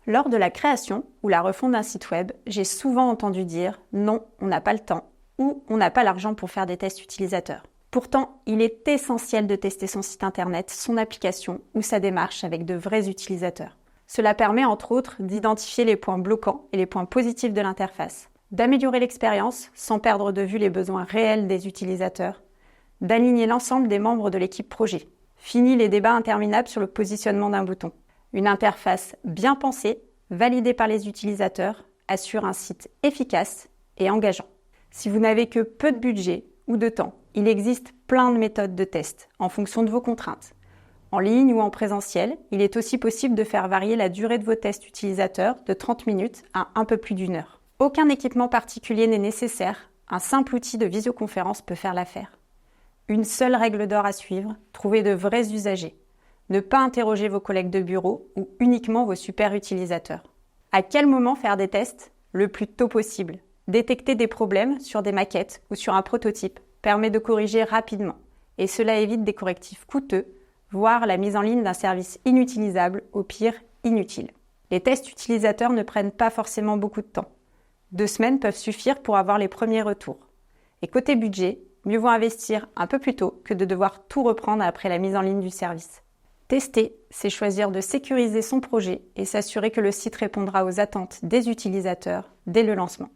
Lors de la création ou la refonte d'un site web, j'ai souvent entendu dire « non, on n'a pas le temps » ou « on n'a pas l'argent pour faire des tests utilisateurs ». Pourtant, il est essentiel de tester son site internet, son application ou sa démarche avec de vrais utilisateurs. Cela permet entre autres d'identifier les points bloquants et les points positifs de l'interface, d'améliorer l'expérience sans perdre de vue les besoins réels des utilisateurs, d'aligner l'ensemble des membres de l'équipe projet. Fini les débats interminables sur le positionnement d'un bouton. Une interface bien pensée, validée par les utilisateurs, assure un site efficace et engageant. Si vous n'avez que peu de budget ou de temps, il existe plein de méthodes de test en fonction de vos contraintes. En ligne ou en présentiel, il est aussi possible de faire varier la durée de vos tests utilisateurs de 30 minutes à un peu plus d'1 heure. Aucun équipement particulier n'est nécessaire, un simple outil de visioconférence peut faire l'affaire. Une seule règle d'or à suivre, trouver de vrais usagers. Ne pas interroger vos collègues de bureau ou uniquement vos super utilisateurs. À quel moment faire des tests? Le plus tôt possible. Détecter des problèmes sur des maquettes ou sur un prototype permet de corriger rapidement et cela évite des correctifs coûteux, voire la mise en ligne d'un service inutilisable, au pire inutile. Les tests utilisateurs ne prennent pas forcément beaucoup de temps. 2 semaines peuvent suffire pour avoir les premiers retours. Et côté budget, mieux vaut investir un peu plus tôt que de devoir tout reprendre après la mise en ligne du service. Tester, c'est choisir de sécuriser son projet et s'assurer que le site répondra aux attentes des utilisateurs dès le lancement.